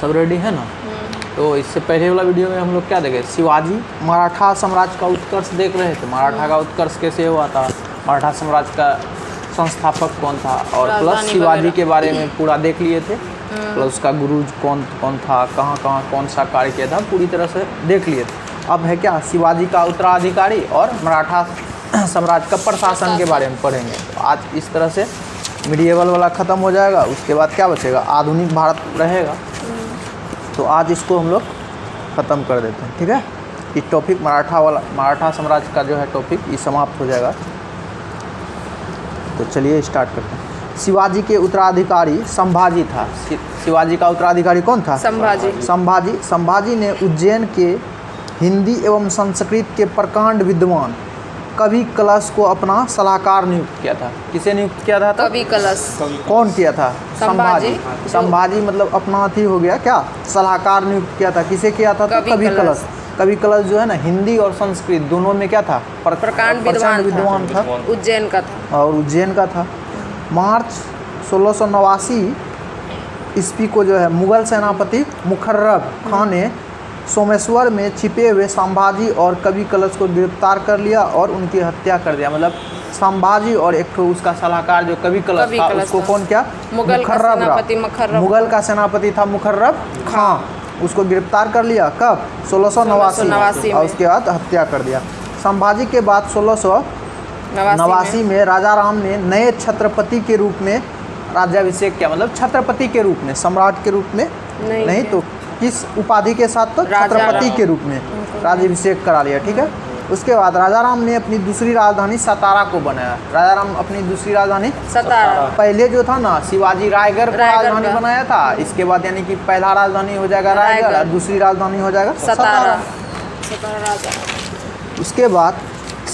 सब रेडी है ना? तो इससे पहले वाला वीडियो में हम लोग क्या देखे, शिवाजी मराठा साम्राज्य का उत्कर्ष देख रहे थे। मराठा का उत्कर्ष कैसे हुआ था, मराठा साम्राज्य का संस्थापक कौन था, और प्लस शिवाजी के बारे में पूरा देख लिए थे, प्लस उसका गुरु कौन था, कहाँ कौन सा कार्य किया था, पूरी तरह से देख लिए थे। अब है क्या, शिवाजी का उत्तराधिकारी और मराठा साम्राज्य का प्रशासन के बारे में पढ़ेंगे। तो आज इस तरह से मिडिएवल वाला ख़त्म हो जाएगा, उसके बाद क्या बचेगा, आधुनिक भारत रहेगा। तो आज इसको हम लोग ख़त्म कर देते हैं, ठीक है। ये टॉपिक मराठा साम्राज्य का जो है टॉपिक ये समाप्त हो जाएगा। तो चलिए स्टार्ट करते हैं। शिवाजी के उत्तराधिकारी संभाजी था। शिवाजी का उत्तराधिकारी कौन था? संभाजी ने उज्जैन के हिंदी एवं संस्कृत के प्रकांड विद्वान कवि कलश को अपना सलाहकार नियुक्त किया था। किसे नियुक्त किया था? कवि कलश। कौन किया था? संभाजी मतलब अपना अथी हो गया क्या, सलाहकार नियुक्त किया था। किसे किया था? कवि कलश। कवि कलश जो है ना, हिंदी और संस्कृत दोनों में क्या था, प्रकांड विद्वान था। उज्जैन का था और उज्जैन का था। मार्च 1689 ईस्वी को जो है मुगल सेनापति मुखर्रब खान ने सोमेश्वर में छिपे हुए संभाजी और कवि कलश को गिरफ्तार कर लिया और उनकी हत्या कर दिया। मतलब संभाजी और एक ठो उसका सलाहकार जो कवि कलश था, उसको कौन क्या, मुगल का सेनापति था मुखर्रब खां, उसको गिरफ्तार कर लिया। कब? 1689 और उसके बाद हत्या कर दिया। संभाजी के बाद 1689 में राजा राम ने नए छत्रपति के रूप में राज्याभिषेक किया। मतलब छत्रपति के रूप में, सम्राट के रूप में नहीं तो किस उपाधि के साथ, तो छत्रपति के रूप में राज्याभिषेक करा लिया, ठीक है। उसके बाद राजा राम ने अपनी दूसरी राजधानी सतारा को बनाया। राजा राम अपनी दूसरी राजधानी सतारा, पहले जो था ना शिवाजी रायगढ़ को राजधानी बनाया था। इसके बाद यानी कि पहला राजधानी हो जाएगा रायगढ़ और दूसरी राजधानी हो जाएगा सतारा। उसके बाद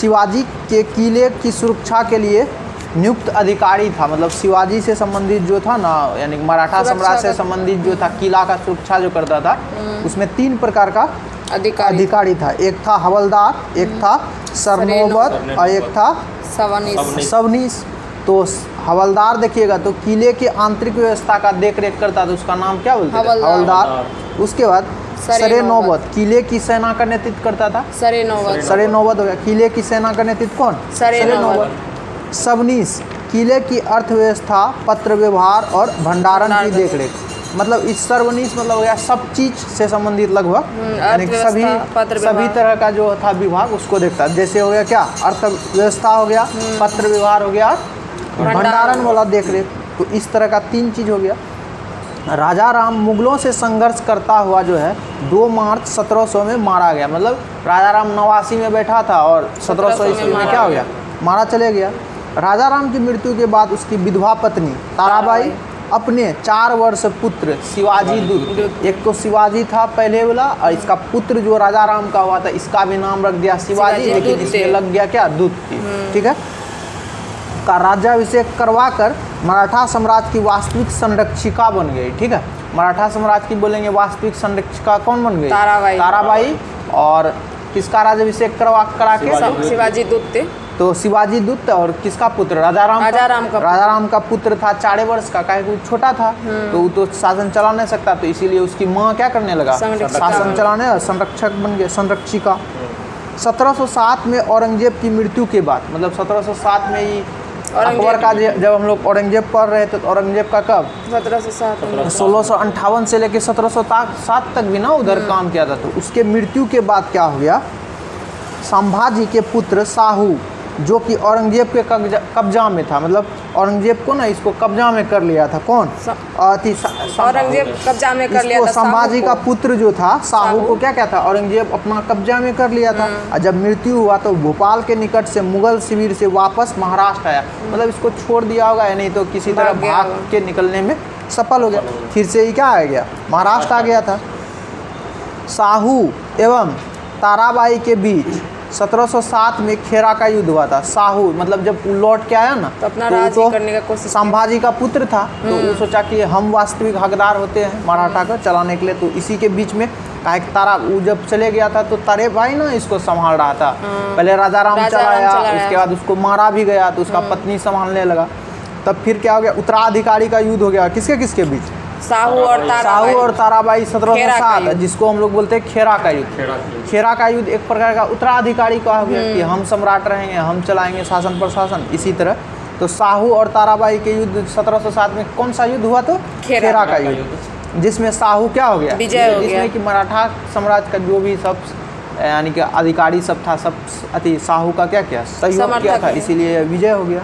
शिवाजी के किले की सुरक्षा के लिए नियुक्त अधिकारी था। मतलब शिवाजी से संबंधित जो था ना, यानी मराठा साम्राज्य से संबंधित जो था, किला का सुरक्षा जो करता था, उसमें 3 प्रकार का अधिकारी था। एक था हवलदार, एक था सरनोबत और एक था सवनीस। तो हवलदार देखिएगा तो किले की आंतरिक व्यवस्था का देख रेख करता था, उसका नाम क्या बोलते थे? हवलदार। उसके बाद सरेनोबत किले की सेना का नेतृत्व करता था। सरेनोबत हो गया। किले की सेना का नेतृत्व कौन? सरेनोबत। सवनीस किले की अर्थव्यवस्था, पत्र व्यवहार और भंडारण की देखरेख। मतलब इस सर्वनीस मतलब हो गया सब चीज से संबंधित लगभग, यानी सभी तरह का जो था विभाग उसको देखता है। जैसे हो गया क्या, अर्थव्यवस्था हो गया, पत्र व्यवहार हो गया, भंडारण वाला देखरेख। तो इस तरह का 3 चीज हो गया। राजा राम मुगलों से संघर्ष करता हुआ जो है 2 मार्च 1700 में मारा गया। मतलब राजा राम 89 में बैठा था और 1700 ईस्वी में क्या हो गया, मारा चले गया। राजा राम की मृत्यु के बाद उसकी विधवा पत्नी ताराबाई अपने 4 वर्ष पुत्र शिवाजी दूत, एक तो शिवाजी था पहले वाला, और इसका पुत्र जो राजा राम का हुआ था इसका भी नाम रख दिया शिवाजी, लेकिन इसमें लग गया क्या, दूत की, ठीक है, का राज्याभिषेक करवाकर मराठा साम्राज्य की वास्तविक संरक्षिका बन गई, ठीक है। मराठा साम्राज्य की बोलेंगे वास्तविक संरक्षिका कौन बन गई? ताराबाई। और किसका राज्याभिषेक करा के? शिवाजी दूत थे। तो शिवाजी दूत और किसका पुत्र? राजा राम का पुत्र था 4 वर्ष का, काहे छोटा था, तो वो तो शासन चला नहीं सकता, तो इसीलिए उसकी माँ क्या करने लगा, शासन चलाने, और संरक्षक बन गए, संरक्षिका। 1707 में औरंगजेब की मृत्यु के बाद, मतलब 1707 में ही अकबर का जब हम लोग औरंगजेब पढ़ रहे थे, तो औरंगजेब का कब? 1658 से लेकर 1707 तक भी ना उधर काम किया था। तो उसके मृत्यु के बाद क्या हो गया, संभाजी के पुत्र साहू जो कि औरंगजेब के कब्जा में था, मतलब औरंगजेब को ना इसको कब्जा में कर लिया था। कौन? औरंगजेब कब्जा में कर लिया था। संभाजी का पुत्र जो था साहू को क्या था, औरंगजेब अपना कब्जा में कर लिया था। और जब मृत्यु हुआ तो भोपाल के निकट से मुगल शिविर से वापस महाराष्ट्र आया। मतलब इसको छोड़ दिया होगा या नहीं तो किसी तरह भाग के निकलने में सफल हो गया, फिर से ही क्या आ गया, महाराष्ट्र आ गया था। साहू एवं ताराबाई के बीच 1707 में खेरा का युद्ध हुआ था। साहू मतलब जब लौट के आया ना, तो अपना राज्य करने का कोशिश, संभाजी का पुत्र था, तो वो सोचा कि हम वास्तविक हकदार होते हैं मराठा को चलाने के लिए। तो इसी के बीच में तारा वो जब चले गया था तो तारे भाई ना इसको संभाल रहा था। पहले राजा राम चलाया, उसके बाद उसको मारा भी गया, तो उसका पत्नी संभालने लगा। तब फिर क्या हो गया, उत्तराधिकारी का युद्ध हो गया। किसके बीच? साहू और ताराबाई खेरा का 1707, युद्ध। जिसको हम लोग बोलते हैं खेरा का युद्ध। खेरा का युद्ध एक प्रकार का उत्तराधिकारी कहा हो गया कि हम सम्राट रहेंगे, हम चलाएंगे शासन प्रशासन। इसी तरह तो साहू और ताराबाई के युद्ध 1707 में कौन सा युद्ध हुआ? तो खेरा का युद्ध, जिसमें साहू क्या हो गया? विजय हो गया। जिसमें कि मराठा साम्राज्य का जो भी सब यानी कि अधिकारी सब था, सब अति साहू का क्या किया? सहयोग किया था, इसीलिए विजय हो गया।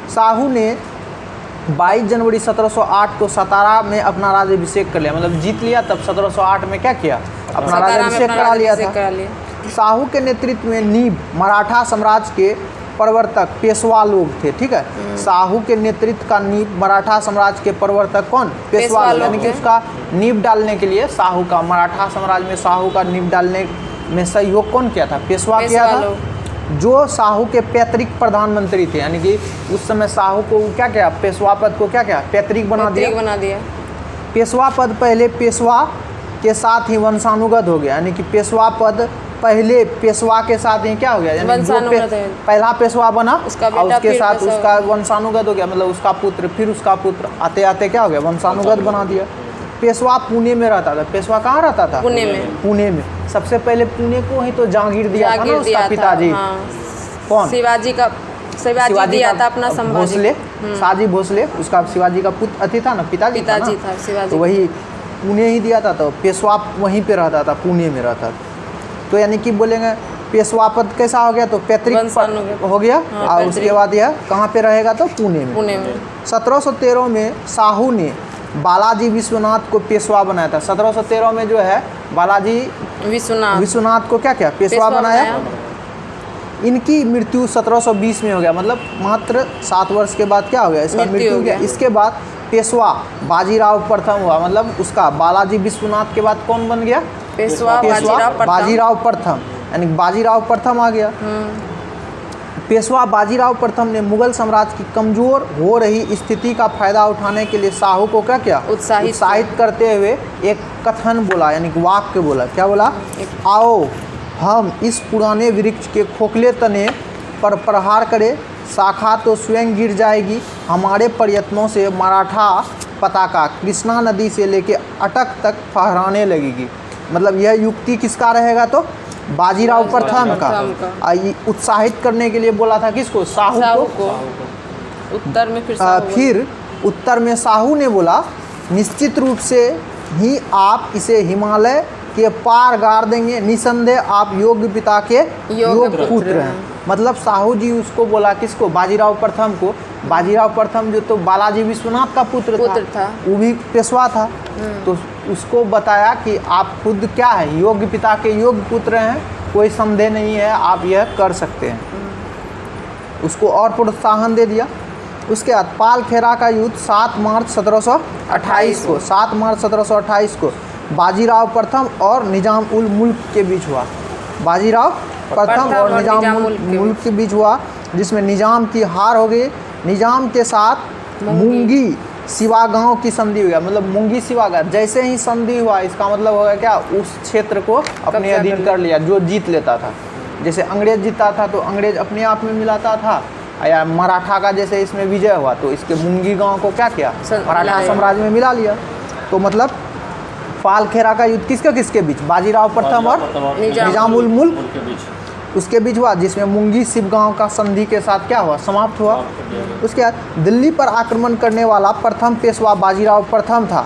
साहू ने 22 जनवरी 1708 को सतारा में अपना राज्याभिषेक कर लिया, मतलब जीत लिया। तब 1708 में क्या किया? अपना राज्याभिषेक करा लिया था। साहू के नेतृत्व में नींव मराठा साम्राज्य के प्रवर्तक पेशवा लोग थे, ठीक है। साहू के नेतृत्व का नींव मराठा साम्राज्य के प्रवर्तक कौन? पेशवा लोग, यानी कि उसका नींव डालने के लिए साहू का, मराठा साम्राज्य में साहू का नींव डालने में सहयोग कौन किया था? पेशवा किया था, जो साहू के पैतृक प्रधानमंत्री थे। यानी कि उस समय साहू को क्या किया? पेशवा पद को क्या किया? पैतृक बना दिया। पेशवा पद पहले पेशवा के साथ ही वंशानुगत हो गया, यानी कि पेशवा पद पहले पेशवा के साथ ही क्या हो गया? यानी जो पहला पेशवा बना और उसके साथ उसका वंशानुगत हो गया, मतलब उसका पुत्र, फिर उसका पुत्र, आते आते क्या हो गया? वंशानुगत बना दिया। पेशवा पुणे में रहता था। पेशवा कहाँ रहता था? पुणे में। सबसे पहले पुणे को ही तो जहांगीर दिया था ना उसका पिताजी। कौन? शिवाजी दिया था अपना भोसले, शाहजी भोसले, उसका शिवाजी का पुत्र अति था ना, पिताजी था शिवाजी। तो वही पुणे ही दिया था, तो पेशवा वहीं पे रहता था, पुणे में रहता था। तो यानी कि बोलेंगे पेशवा पद कैसा हो गया? तो पैतृक हो गया। और उसके बाद यह कहाँ पे रहेगा? तो पुणे में। 1713 में साहू ने बालाजी विश्वनाथ को पेशवा बनाया था। 1713 में जो है बालाजी विश्वनाथ को क्या किया? पेशवा बनाया। इनकी मृत्यु 1720 में हो गया, मतलब मात्र 7 वर्ष के बाद क्या हो गया? इसका मृत्यु हो गया। इसके बाद पेशवा बाजीराव प्रथम हुआ, मतलब उसका बालाजी विश्वनाथ के बाद कौन बन गया? पेशवा बाजीराव प्रथम, यानी बाजीराव प्रथम आ गया। पेशवा बाजीराव प्रथम ने मुगल साम्राज्य की कमजोर हो रही स्थिति का फायदा उठाने के लिए साहू को क्या किया? उत्साहित करते हुए एक कथन बोला, यानी वाक्य बोला। क्या बोला? आओ हम इस पुराने वृक्ष के खोखले तने पर प्रहार करें, शाखा तो स्वयं गिर जाएगी। हमारे प्रयत्नों से मराठा पताका कृष्णा नदी से लेके अटक तक फहराने लगेगी। मतलब यह युक्ति किसका रहेगा? तो बाजीराव प्रथम का। उत्साहित करने के लिए बोला था किसको? साहू को। उत्तर में फिर उत्तर में साहू ने बोला, निश्चित रूप से ही आप इसे हिमालय के पार गाड़ देंगे, निसंदेह आप योग्य पिता के योग्य पुत्र हैं। मतलब साहू जी उसको बोला, किसको? बाजीराव प्रथम को। बाजीराव प्रथम जो तो बालाजी विश्वनाथ का पुत्र था, वो भी पेशवा था। तो उसको बताया कि आप खुद क्या है? योग्य पिता के योग्य पुत्र हैं, कोई संदेह नहीं है, आप यह कर सकते हैं। उसको और प्रोत्साहन दे दिया। उसके बाद पाल खेरा का युद्ध 7 मार्च 1728 को 7 मार्च 1728 को बाजीराव प्रथम और निजाम उल मुल्क के बीच हुआ। बाजीराव प्रथम और निजाम मुल्क के बीच हुआ, जिसमें निजाम की हार हो गई। निजाम के साथ मुंगी सिवा गांव की संधि हो गया, मतलब मुंगी सिवा गांव जैसे ही संधि हुआ, इसका मतलब होगा क्या? उस क्षेत्र को अपने अधीन कर लिया जो जीत लेता था। जैसे अंग्रेज जीता था तो अंग्रेज अपने आप में मिलाता था, या मराठा का जैसे इसमें विजय हुआ तो इसके मुंगी गांव को क्या किया? मराठा साम्राज्य में मिला लिया। तो मतलब पाल खेरा का युद्ध किसके बीच? बाजीराव प्रथम और निजाम उल मुल्क उसके बीच हुआ, जिसमें मुंगी सिव गांव का संधि के साथ क्या हुआ? समाप्त हुआ। उसके बाद दिल्ली पर आक्रमण करने वाला प्रथम पेशवा बाजीराव प्रथम था,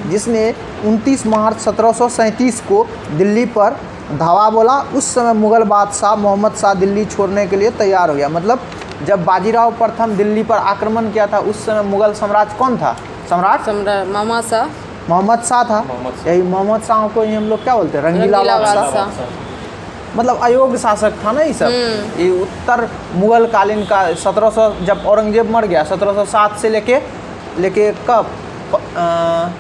जिसने 29 मार्च 1737 को दिल्ली पर धावा बोला। उस समय मुगल बादशाह मोहम्मद शाह दिल्ली छोड़ने के लिए तैयार हो गया। मतलब जब बाजीराव प्रथम दिल्ली पर आक्रमण किया था, उस समय मुगल सम्राट कौन था? सम्राट मोहम्मद शाह था। यही मोहम्मद शाह को ही हम लोग क्या बोलते हैं? रंगीला बादशाह। मतलब अयोग्य शासक था ना ये सब। ये उत्तर मुगल कालीन का 1700 जब औरंगजेब मर गया 1707 से लेके कब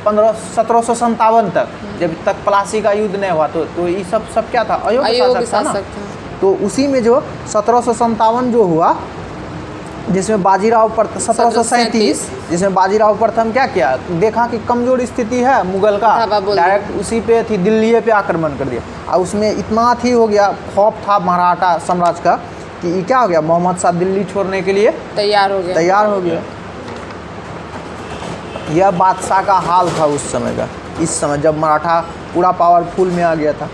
1757 तक, जब तक प्लासी का युद्ध नहीं हुआ तो ये सब क्या था? अयोग्य शासक था। तो उसी में जो 1757 जो हुआ, जिसमें बाजीराव प्रथम 1737 जिसमें बाजीराव प्रथम क्या किया? देखा कि कमजोर स्थिति है मुगल का, डायरेक्ट उसी पे थी दिल्ली पे आक्रमण कर दिया। और उसमें इतना थी हो गया, खौफ था मराठा साम्राज्य का कि ये क्या हो गया? मोहम्मद शाह दिल्ली छोड़ने के लिए तैयार हो गया। यह बादशाह का हाल था उस समय का, इस समय जब मराठा पूरा पावरफुल में आ गया था।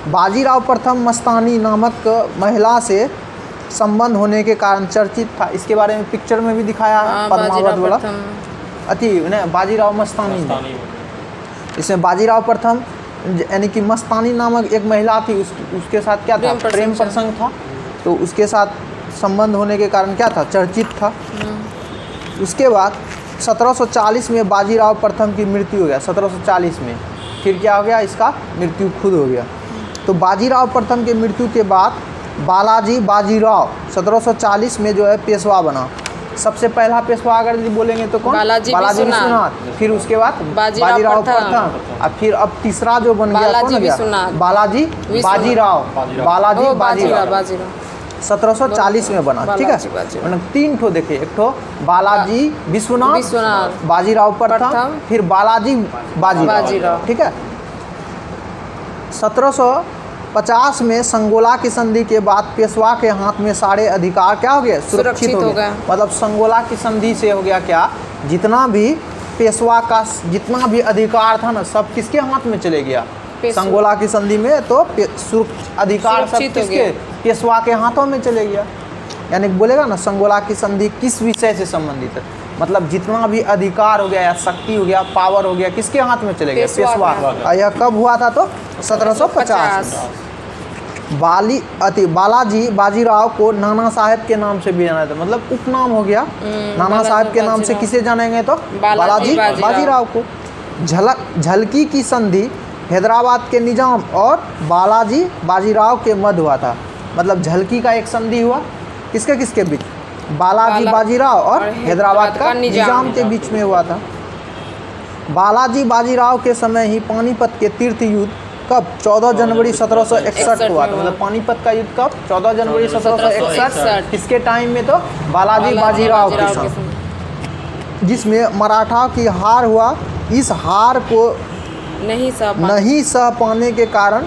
बाजीराव प्रथम मस्तानी नामक महिला से संबंध होने के कारण चर्चित था। इसके बारे में पिक्चर में भी दिखाया है, पद्मावत वाला बाजीराव मस्तानी में। इसमें बाजीराव प्रथम यानी कि मस्तानी नामक एक महिला थी, उसके साथ क्या था, प्रेम प्रसंग था, तो उसके साथ संबंध होने के कारण क्या था, चर्चित था। उसके बाद 1740 में बाजीराव प्रथम की मृत्यु हो गया। 1740 में फिर क्या हो गया, इसका मृत्यु खुद हो गया। तो बाजीराव प्रथम की मृत्यु के बाद बालाजी बाजीराव 1740 में जो है पेशवा बना। सबसे पहला पेशवा अगर बोलेंगे तो कौन, बालाजी विश्वनाथ। फिर उसके बाद बाजीराव प्रथम, और फिर अब तीसरा जो बन गया कौन हो गया, बालाजी बाजीराव। बालाजी बाजीराव 1740 में बना, ठीक है। मतलब 3 ठो देखिए, एक ठो बालाजी विश्वनाथ, बाजीराव प्रथम, फिर बालाजी बाजीराव, ठीक है। 1750 में संगोला की संधि के बाद पेशवा के हाथ में सारे अधिकार क्या हो गए, सुरक्षित हो गए। मतलब संगोला की संधि से हो गया क्या, जितना भी पेशवा का जितना भी अधिकार था ना, सब किसके हाथ में चले गया, संगोला की संधि में। तो अधिकार सब किसके, पेशवा के हाथों में चले गया। यानी बोलेगा ना संगोला की संधि किस विषय से संबंधित है, मतलब जितना भी अधिकार हो गया या शक्ति हो गया, पावर हो गया, किसके हाथ में चले गया, पेशवा। यह कब हुआ था, तो 1750। बालाजी बाजीराव को नाना साहेब के नाम से भी जाना था, मतलब उपनाम हो गया। नाना साहेब के नाम से किसे जानेंगे, तो बालाजी बाजीराव को। झलकी की संधि हैदराबाद के निजाम और बालाजी बाजीराव के मध्य हुआ था। मतलब झलकी का एक संधि हुआ, किसके किसके बीच, बालाजी बाजीराव और हैदराबाद का निजाम के बीच में हुआ था। बालाजी बाजीराव के समय ही पानीपत के तीर्थ युद्ध कब, 14 जनवरी 1761 हुआ था। मतलब पानीपत का युद्ध कब, 14 जनवरी 1761। किसके टाइम में, तो बालाजी बाजीराव के साथ, जिसमें मराठा की हार हुआ। इस हार को नहीं सह पाने के कारण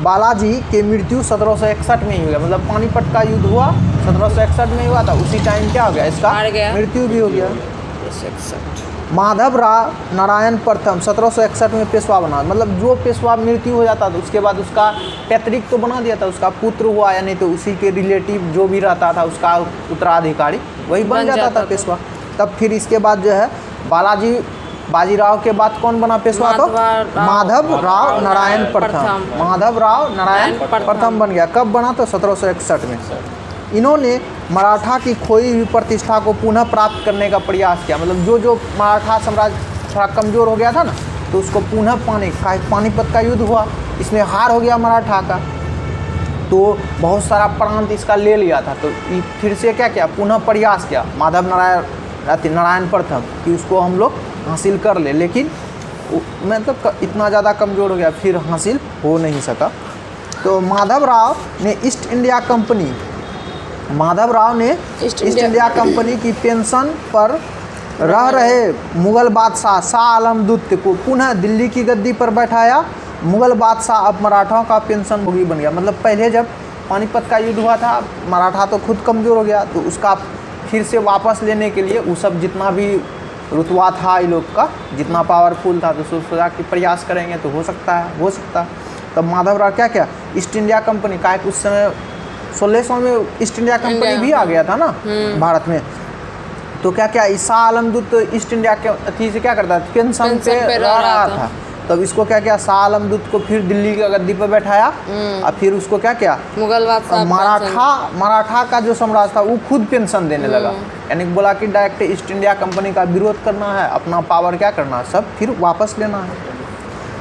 बालाजी की मृत्यु 1761 में ही हो गया। मतलब पानीपत का युद्ध हुआ 1761 में हुआ था, उसी टाइम क्या हो गया, इसका मृत्यु भी हो गया। माधव राव नारायण प्रथम 1761 में पेशवा बना। मतलब जो पेशवा मृत्यु हो जाता था उसके बाद उसका पैतृक तो बना दिया था, उसका पुत्र हुआ या नहीं तो उसी के रिलेटिव जो भी रहता था उसका उत्तराधिकारी वही बन जाता था पेशवा। तब फिर इसके बाद जो है बालाजी बाजीराव के बाद कौन बना पेशवा, तो माधव राव नारायण प्रथम। माधव राव नारायण प्रथम बन गया। कब बना, तो 1761 में। इन्होंने मराठा की खोई हुई प्रतिष्ठा को पुनः प्राप्त करने का प्रयास किया। मतलब जो मराठा साम्राज्य थोड़ा कमज़ोर हो गया था ना, तो उसको पुनः पाने का, पानीपत का युद्ध हुआ, इसमें हार हो गया मराठा का, तो बहुत सारा प्रांत इसका ले लिया था। तो फिर से क्या किया, पुनः प्रयास किया माधव नारायण प्रथम कि उसको हम लोग हासिल कर ले, लेकिन मतलब इतना ज़्यादा कमज़ोर हो गया, फिर हासिल हो नहीं सका। तो माधव राव ने ईस्ट इंडिया कंपनी की पेंशन पर रह रहे मुग़ल बादशाह शाह आलम दूत को पुनः दिल्ली की गद्दी पर बैठाया। मुग़ल बादशाह अब मराठाओं का पेंशन भोगी बन गया। मतलब पहले जब पानीपत का युद्ध हुआ था, मराठा तो खुद कमज़ोर हो गया, तो उसका फिर से वापस लेने के लिए वो सब जितना भी रुतबा था इन लोग का, जितना पावरफुल था, तो सोचा कि प्रयास करेंगे तो हो सकता। तब माधव राव क्या ईस्ट इंडिया कंपनी का, उस समय 1600 में ईस्ट इंडिया कंपनी भी आ गया था ना भारत में। तो क्या शाह आलम दूत ईस्ट इंडिया के अथी से क्या करता था, पेंशन पे रह रहा था। तब इसको क्या शाह आलम दूत को फिर दिल्ली की गद्दी पर बैठाया, और फिर उसको क्या मुगल बादशाह मराठा का जो साम्राज्य था वो खुद पेंशन देने लगा। यानी बोला कि डायरेक्ट ईस्ट इंडिया कंपनी का विरोध करना है, अपना पावर क्या करना है, सब फिर वापस लेना है।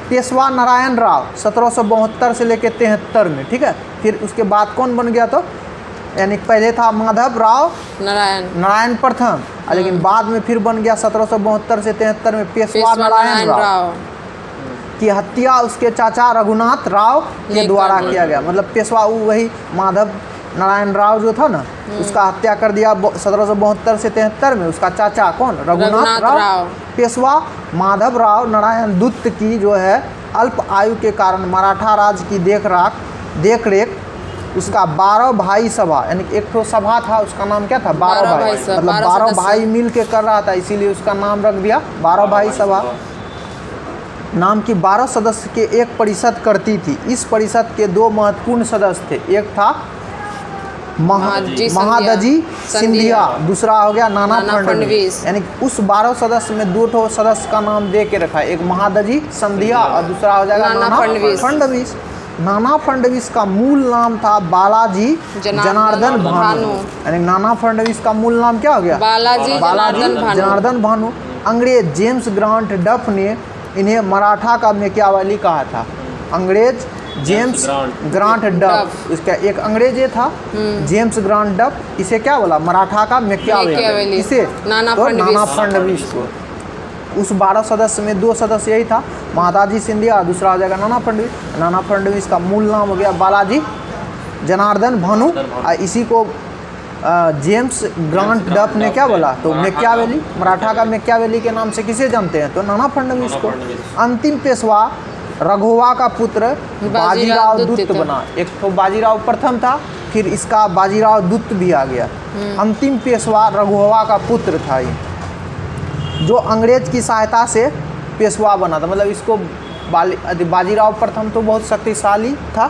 पेशवा नारायण राव 1772 से लेकर 73 में, ठीक है। फिर उसके बाद कौन बन गया, तो यानी पहले था माधव राव नारायण प्रथम, लेकिन बाद में फिर बन गया 1772 से 73 में पेशवा नारायण राव की हत्या उसके चाचा रघुनाथ राव के द्वारा किया गया। मतलब पेशवा वही माधव नारायण राव जो था ना, उसका हत्या कर दिया 1772 से 73 में। उसका चाचा कौन, रघुनाथ राव। पेशवा माधव राव नारायण दूत की जो है अल्प आयु के कारण मराठा राज की देख रेख उसका 12 भाई सभा, यानी एक ठो सभा था, उसका नाम क्या था? 12 भाई। सभा, मतलब 12 12 सदस्य। भाई मिल के कर रहा था, इसीलिए उसका नाम रख दिया 12 भाई सभा। नाम की 12 सदस्य के एक परिषद करती थी। इस परिषद के 2 महत्वपूर्ण सदस्य थे। एक था महादजी महादजी सिंधिया, दूसरा हो गया नाना नाना फडणवीस। फडणवीस। यानी उस 12 सदस्य में 2 ठो सदस्य का नाम दे के रखा है, एक महादजी सिंधिया और दूसरा हो जाएगा नाना नाना फडणवीस। फडणवीस। नाना फडणवीस का मूल नाम था बालाजी जनार्दन भानु। यानी नाना फडणवीस का मूल नाम क्या हो गया? बालाजी जनार्दन भानु। अंग्रेज जेम्स ग्रांट डफ ने इन्हें मराठा का मेकियावेली कहा था। अंग्रेज जेम्स ग्रांट डफ, इसका एक अंग्रेज ये था जेम्स ग्रांट डफ, इसे क्या बोला? मराठा का मेकियावेली। इसे नाना तो फडणवीस। नाना फडणवीस को। उस 12 सदस्य में 2 सदस्य यही था, महादाजी सिंधिया और दूसरा हो जाएगा नाना फडणवीस। नाना फडणवीस का मूल नाम हो गया बालाजी जनार्दन भानु और इसी को जेम्स ग्रांट डफ ने क्या बोला? तो मेकियावेली, मराठा का मेकियावेली के नाम से किसे जानते हैं? तो नाना फडणवीस को। अंतिम पेशवा रघुवा का पुत्र बाजीराव दुत्त बना। एक तो बाजीराव प्रथम था, फिर इसका बाजीराव दुत्त भी आ गया। अंतिम पेशवा रघुवा का पुत्र था ये, जो अंग्रेज की सहायता से पेशवा बना था। मतलब इसको बाजीराव प्रथम तो बहुत शक्तिशाली था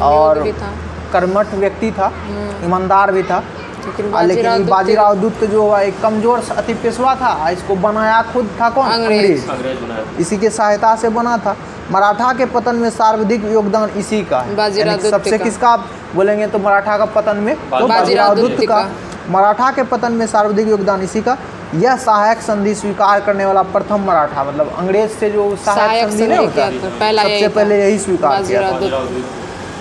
और भी था। कर्मठ व्यक्ति था, ईमानदार भी था, लेकिन बाजीराव दुत्त जो हुआ एक कमजोर अति पेशवा था। इसको बनाया खुद था कौन? अंग्रेज। इसी के सहायता से बना था। मराठा के पतन में सर्वाधिक योगदान इसी का है। यानी सबसे किसका बोलेंगे तो मराठा का पतन में तो बाजीराव दुत्त का। मराठा के पतन में सर्वाधिक योगदान इसी का। यह सहायक संधि स्वीकार करने वाला प्रथम मराठा, मतलब अंग्रेज से जो सहायक संधि नहीं होता, सबसे पहले यही स्वीकार किया था।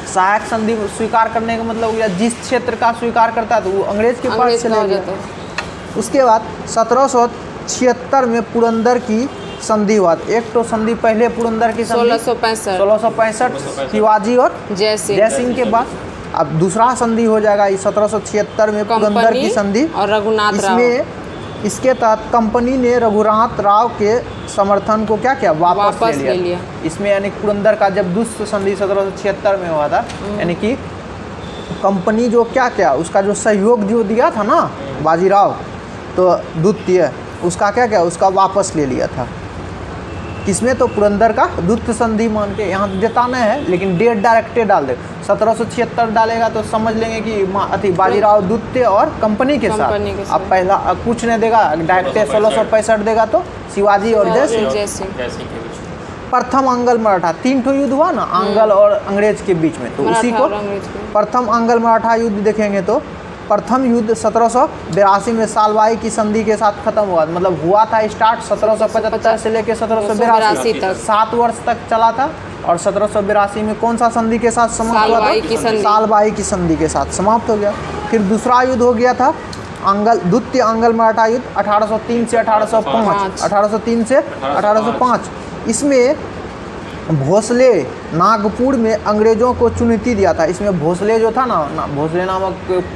सहायक संधि स्वीकार करने का मतलब या जिस क्षेत्र का स्वीकार करता है तो वो अंग्रेज के पास चले जाता है। उसके बाद 1776 में पुरंदर की संधि हुआ। एक तो संधि पहले पुरंदर की संधि 1665 शिवाजी और जय सिंह के बाद। अब दूसरा संधि हो जाएगा 1776 में पुरंदर की संधि और रघुनाथ राव। इसके तहत कंपनी ने रघुनाथ राव के समर्थन को क्या किया? वापस ले लिया। इसमें यानी पुरंदर का जब दूसरी संधि 1776 में हुआ था, यानी कि कंपनी जो क्या किया, उसका जो सहयोग जो दिया था ना बाजीराव तो द्वितीय, उसका क्या किया? उसका वापस ले लिया था। किसमें? तो पुरंदर का द्वितीय संधि मान के यहाँ जताना है, लेकिन डेट डायरेक्टे डाल दे। 1776 डालेगा तो समझ लेंगे कि अति बाजीराव द्वितीय और कंपनी के साथ। अब पहला कुछ नहीं देगा, डायरेक्टे 1665 देगा तो शिवाजी और जय सिंह। प्रथम आंग्ल मराठा, 3 ठो युद्ध हुआ ना आंग्ल और अंग्रेज के बीच में, तो उसी को प्रथम आंग्ल मराठा युद्ध देखेंगे तो प्रथम युद्ध 1782 में सालबाई की संधि के साथ खत्म हुआ। मतलब हुआ था स्टार्ट 1775 से लेकर 1782 तक, 7 वर्ष तक चला था। और 1782 में कौन सा संधि के साथ समाप्त हुआ था? सालबाई की संधि के साथ समाप्त हो गया। फिर दूसरा युद्ध हो गया था द्वितीय आंग्ल मराठा युद्ध 1803 से 1805। 1803 से 1805 इसमें भोसले नागपुर में अंग्रेज़ों को चुनौती दिया था। इसमें भोसले जो था ना भोसले नामक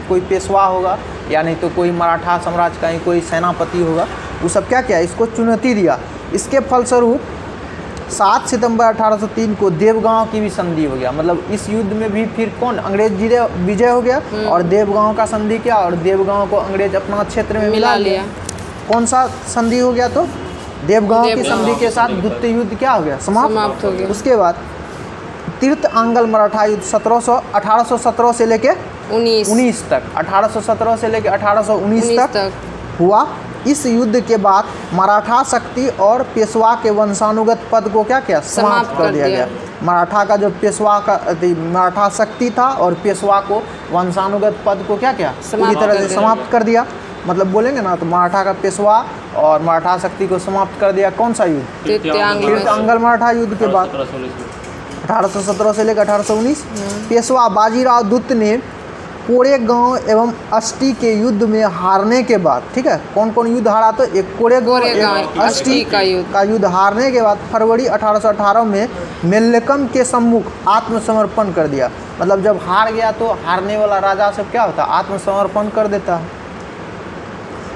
कोई पेशवा होगा या नहीं तो कोई मराठा साम्राज्य का ही कोई सेनापति होगा, वो सब क्या किया? इसको चुनौती दिया। इसके फलस्वरूप 7 सितंबर 1803 को देवगांव की भी संधि हो गया। मतलब इस युद्ध में भी फिर कौन? अंग्रेज विजय हो गया और देवगांव का संधि किया और देवगांव को अंग्रेज अपना क्षेत्र में मिला लिया। कौन सा संधि हो गया? तो देवगांव की संधि के साथ द्वितीय युद्ध क्या हो गया? समाप्त हो गया। उसके बाद तृतीय आंग्ल मराठा युद्ध 1817 से लेके 19 तक, 1817 से लेके 1819 तक हुआ। इस युद्ध के बाद मराठा शक्ति और पेशवा के वंशानुगत पद को क्या किया? समाप्त कर दिया गया। मराठा का जो पेशवा का मराठा शक्ति था और पेशवा को वंशानुगत पद को क्या किया? पूरी तरह से समाप्त कर दिया। मतलब बोलेंगे ना तो मराठा का पेशवा और मराठा शक्ति को समाप्त कर दिया। कौन सा युद्ध? तृतीय आंग्ल मराठा युद्ध के बाद 1817 से लेकर 1819। पेशवा बाजीराव दुत्त ने कोरेगांव एवं अष्टी के युद्ध में हारने के बाद, ठीक है, कौन कौन युद्ध हारा? तो एक कोरेगांव अष्टी का युद्ध हारने के बाद फरवरी 1818 में मेल्लकम के सम्मुख आत्मसमर्पण कर दिया। मतलब जब हार गया तो हारने वाला राजा सब क्या होता? आत्मसमर्पण कर देता है।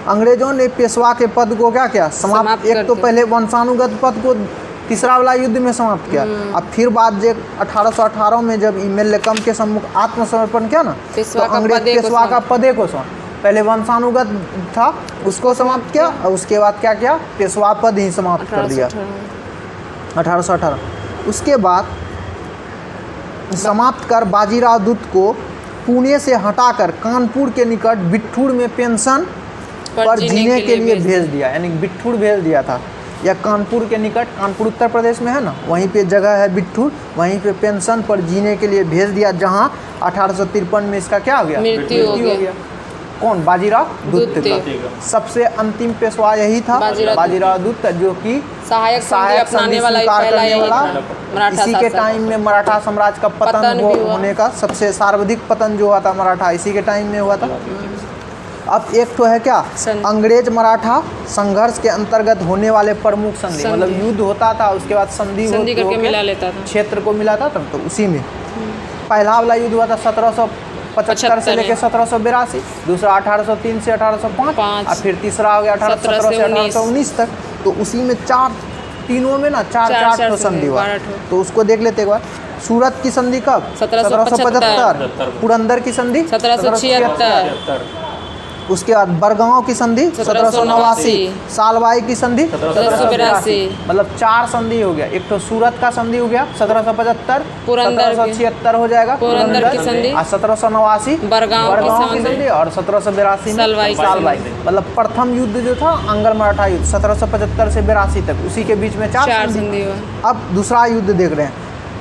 अंग्रेजों ने पेशवा के पद को क्या किया? समाप्त। एक तो पहले वंशानुगत पद को तीसरा वाला युद्ध में समाप्त किया। अब फिर बाद जे 1818 में जब मेल्लेकम के सम्मुख आत्मसमर्पण किया ना, तो पेशवा का अंग्रेज पदे को पेशवा का पदे को पहले वंशानुगत था उसको समाप्त किया और उसके बाद क्या किया, पेशवा पद ही समाप्त कर दिया 1818। उसके बाद समाप्त कर बाजीराव दूत को पुणे से हटाकर कानपुर के निकट बिट्ठूर में पेंशन पर जीने के लिए भेज दिया, यानी बिट्ठूर भेज दिया था, या कानपुर के निकट, कानपुर उत्तर प्रदेश में है ना, वहीं पे जगह है बिट्ठूर, वहीं पे पेंशन पर जीने के लिए भेज दिया, जहां 1853 में इसका क्या हो गया, मृत्यु हो गया। कौन, बाजीराव दूत का सबसे अंतिम पेशवा यही था, बाजीराव दूत का, जो कि सहायक संधि वाला पहला यही था। इसी के टाइम में मराठा साम्राज्य का पतन होने का सबसे सर्वाधिक पतन जो हुआ था मराठा, इसी के टाइम में हुआ था। अब एक तो है क्या, अंग्रेज मराठा संघर्ष के अंतर्गत होने वाले प्रमुख संधि, मतलब युद्ध होता था उसके बाद संधि करके मिला लेता था, क्षेत्र को मिलाता था, तो उसी में पहला वाला युद्ध हुआ था 1775 से लेकर 1782, दूसरा 1803 से 1805 और फिर तीसरा हो गया 1817 से 1819 तक। तो उसी में तीनों में ना चार तो संधि हुआ, तो उसको देख लेते एक बार। सूरत की संधि कब, 1775, पुरंदर की संधि 1776, उसके बाद बरगांव की संधि 1789, सालबाई की संधि 1782, मतलब 4 संधि हो गया। एक तो सूरत का संधि हो गया 1775, 1776 हो जाएगा पुरंदर की संधि, 1789 बरगांव की संधि और 1782 में सालबाई। मतलब प्रथम युद्ध जो था अंग्ल मराठा युद्ध 1775 से 82 तक, उसी के बीच में 4 संधि हुआ। अब दूसरा युद्ध देख रहे हैं,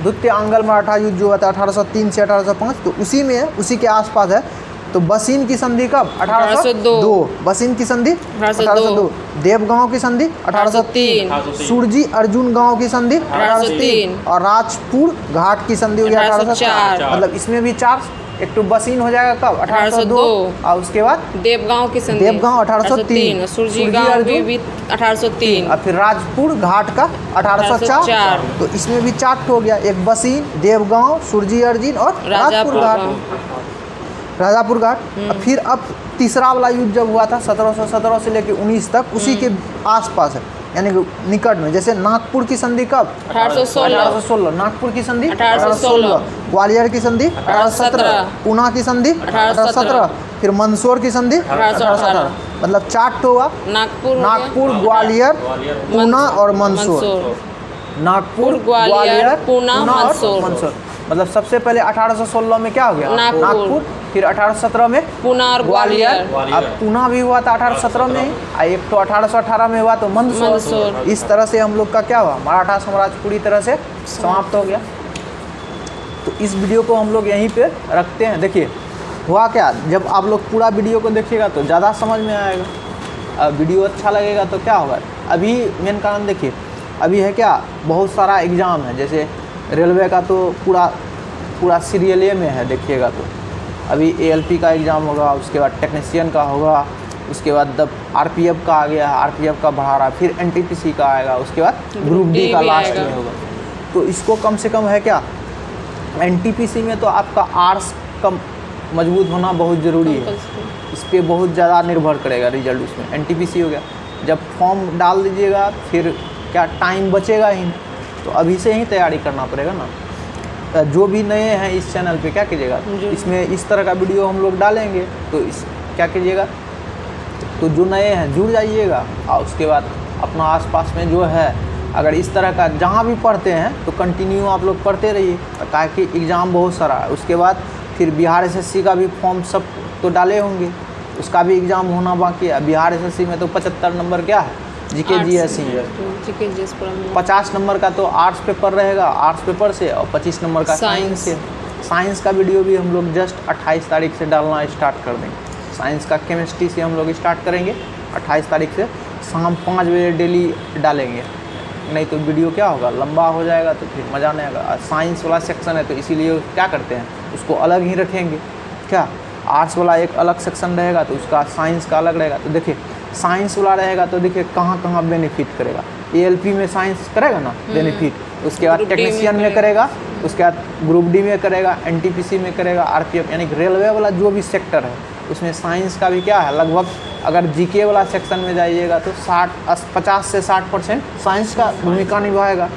द्वितीय अंग्ल मराठा युद्ध जो हुआ था 1803 से 1805, तो उसी में उसी के आसपास है। तो बसीन की संधि कब, 1802, बसीन की संधि 1802, देवगांव की संधि 1803, सुरजी अर्जुन गांव की संधि 1803 और राजपुर घाट की संधि हो गया 1804। मतलब इसमें भी 4, एक तो बसीन हो जाएगा कब, 1802 और उसके बाद देवगांव की संधि, देवगांव 1803, सुरजी गांव भी 1803 और फिर राजपुर घाट का 1804। तो इसमें भी 4 हो गया, एक बसीन, देवगांव, सुरजी अर्जुन और राजापुर घाट। फिर अब तीसरा वाला युद्ध जब हुआ था 1717 से लेकर 19 तक, उसी के आसपास है, यानी निकट में। जैसे नागपुर की संधि कब, 1816, नागपुर की संधि 1816, ग्वालियर की संधि 1817, पूना की संधि 1817, फिर मंदसौर की संधि 1817। मतलब 4 हुआ, नागपुर, ग्वालियर, पूना और मंदसौर। नागपुर, ग्वालियर, पूना और मंदसौर। मतलब सबसे पहले 1816 में क्या हो गया, नागपुर, फिर 1817 में पूना और ग्वालियर, अब पूना भी हुआ था 1817 में ही, एक तो 1818 में हुआ तो मंदसौर। इस तरह से हम लोग का क्या हुआ, मराठा साम्राज्य पूरी तरह से समाप्त हो गया। तो इस वीडियो को हम लोग यहीं पे रखते हैं। देखिए हुआ क्या, जब आप लोग पूरा वीडियो को देखिएगा तो ज़्यादा समझ में आएगा, अब वीडियो अच्छा लगेगा तो क्या होगा। अभी मेन कारण देखिए, अभी है क्या, बहुत सारा एग्ज़ाम है, जैसे रेलवे का तो पूरा सीरियल ए में है, देखिएगा तो अभी ALP का एग्ज़ाम होगा, उसके बाद टेक्नीशियन का होगा, उसके बाद RPF का आ गया, RPF का बढ़ा रहा, फिर NTPC का आएगा, उसके बाद ग्रुप D का लास्ट में होगा। तो इसको कम से कम है क्या, NTPC में तो आपका आर्ट्स का मजबूत होना बहुत ज़रूरी है, इस पर बहुत ज़्यादा निर्भर करेगा रिजल्ट उसमें। NTPC हो गया, जब फॉर्म डाल दीजिएगा फिर क्या टाइम बचेगा ही, तो अभी से ही तैयारी करना पड़ेगा ना। जो भी नए हैं इस चैनल पे क्या कीजिएगा, इसमें इस तरह का वीडियो हम लोग डालेंगे, तो क्या कीजिएगा, तो जो नए हैं जुड़ जाइएगा, और उसके बाद अपना आसपास में जो है, अगर इस तरह का जहाँ भी पढ़ते हैं तो कंटिन्यू आप लोग पढ़ते रहिए, ताकि एग्ज़ाम बहुत सारा है। उसके बाद फिर बिहार SSC का भी फॉर्म सब तो डाले होंगे, उसका भी एग्ज़ाम होना बाकी है। बिहार SSC में तो 75 नंबर क्या है, GK GS ही है। 50 नंबर का तो आर्ट्स पेपर रहेगा, आर्ट्स पेपर से, और 25 नंबर का साइंस से। साइंस का वीडियो भी हम लोग जस्ट 28 तारीख से डालना स्टार्ट कर देंगे। साइंस का केमिस्ट्री से हम लोग स्टार्ट करेंगे 28 तारीख से, शाम 5 बजे डेली डालेंगे, नहीं तो वीडियो क्या होगा, लंबा हो जाएगा, तो फिर मज़ा नहीं आएगा। साइंस वाला सेक्शन है तो इसीलिए क्या करते हैं, उसको अलग ही रखेंगे। क्या आर्ट्स वाला एक अलग सेक्शन रहेगा तो उसका साइंस का अलग रहेगा। तो देखिए साइंस वाला रहेगा तो देखिए कहाँ कहाँ बेनिफिट करेगा। ALP में साइंस करेगा ना बेनिफिट, उसके बाद टेक्नीशियन में करेगा, उसके बाद ग्रुप D में करेगा, NTPC में करेगा, RPF यानी रेलवे वाला जो भी सेक्टर है उसमें साइंस का भी क्या है, लगभग अगर जीके वाला सेक्शन में जाइएगा तो 50 से 60% साइंस का भूमिका निभाएगा।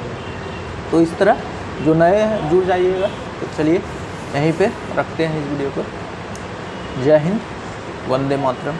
तो इस तरह जो नए हैं जुड़ जाइएगा। तो चलिए यहीं पे रखते हैं इस वीडियो को। जय हिंद, वंदे मातरम।